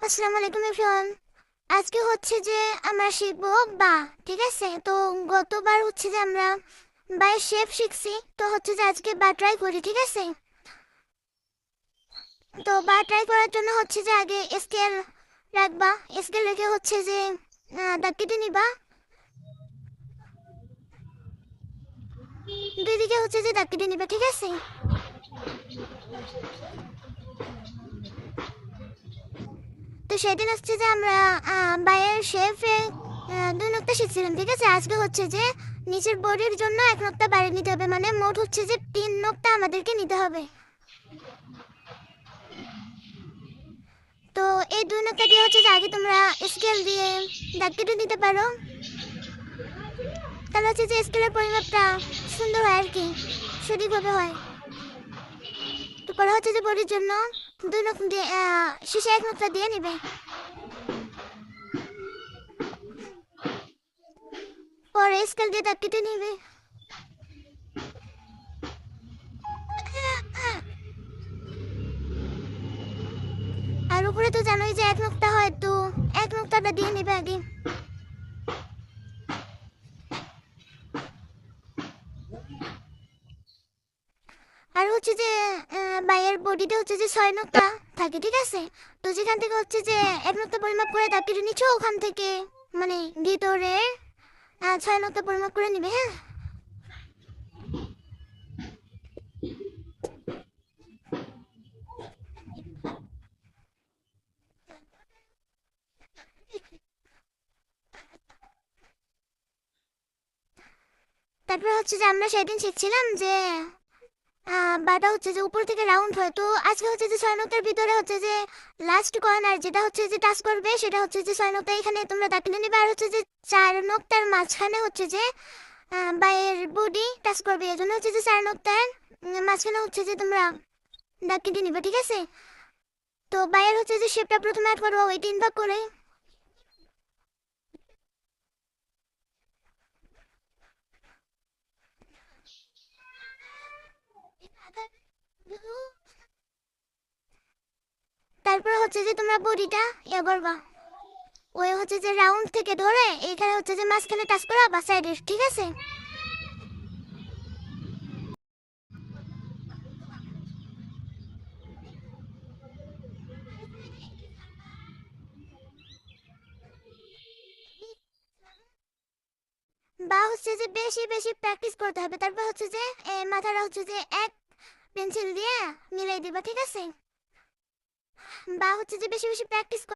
আসসালামু আলাইকুম এভরিওয়ান। আজকে হচ্ছে যে আমরা শিখবো বা। ঠিক আছে, তো গতবার হচ্ছে যে আমরা বাই শেপ শিখছি, তো হচ্ছে যে আজকে বা ট্রাই করি। ঠিক আছে, তো বা ট্রাই করার জন্য হচ্ছে যে আগে স্কেল রাখবা। স্কেল রেখে হচ্ছে যে দাগ কেটে নিবা। দুই দিকে হচ্ছে যে দাগ কেটে নিবা। ঠিক আছে, তো সেদিন হচ্ছে যে আমরা বাইয়ের শেফে দুই নোক্তা শিখছিলাম। ঠিক আছে, আজকে হচ্ছে যে নিচের বডির জন্য এক নোক্তা বাড়িয়ে নিতে হবে, মানে মোট হচ্ছে যে তিন নোক্তা আমাদেরকে নিতে হবে। তো এই দুই নোক্তা দিয়ে হচ্ছে যে আগে তোমরা স্কেল দিয়ে দাগ কেটে দিতে পারো, তাহলে হচ্ছে যে স্কেলের পরিমাপটা সুন্দর হয় আর কি, সঠিকভাবে হয়। তো পরে হচ্ছে যে বডির জন্য দুই নোক্তা দিয়ে শেষে এক নোক্তা দিয়ে নিবে। পরে স্কেল দিয়ে দাগ কেটে নিবে। আর উপরে তো জানোই যে এক নোক্তা হয়, তো এক নোক্তাটা দিয়ে নিবে আগে। আর হচ্ছে যে বাইয়ের বডিতে হচ্ছে যে ছয় নোক্তা থাকে। ঠিক আছে, তো যেখান থেকে হচ্ছে যে এক নোক্তা পরিমাপ করে দাগ কেটে নিচ্ছ, ওখান থেকে মানে ভিতরে ছয় নোক্তা পরিমাপ করে নিবে। হ্যাঁ, তারপরে হচ্ছে যে আমরা সেদিন শিখছিলাম যে বাটা হচ্ছে যে উপর থেকে রাউন্ড হয়, তো আজকে হচ্ছে যে ছয় নোক্তার ভিতরে হচ্ছে যে লাস্ট কর্নার যেটা হচ্ছে যে টাচ করবে, সেটা হচ্ছে যে ছয় নোক্তা। এখানে তোমরা দাগ কেটে নিবে। আর হচ্ছে যে চার নোক্তার মাঝখানে হচ্ছে যে বাইয়ের বডি টাচ করবে, এই জন্য হচ্ছে যে চার নোক্তার মাঝখানে হচ্ছে যে তোমরা দাগ কেটে নিবে। ঠিক আছে, তো বাইয়ের হচ্ছে যে শেপটা প্রথমে অ্যাড করবো ওই তিন ভাগ করে। তারপরে হচ্ছে যে তোমরা বডিটা ইয়ে করবা, ওই হচ্ছে যে রাউন্ড থেকে ধরে এখানে হচ্ছে যে মাঝখানে টাচ করা বা সাইডে। ঠিক আছে, বা হচ্ছে যে বেশি বেশি প্র্যাকটিস করতে হবে। তারপর হচ্ছে যে মাথাটা হচ্ছে যে এক পেন্সিল দিয়ে মিলাই দিবা। ঠিক আছে, বা হচ্ছে যে বেশি বেশি প্র্যাকটিস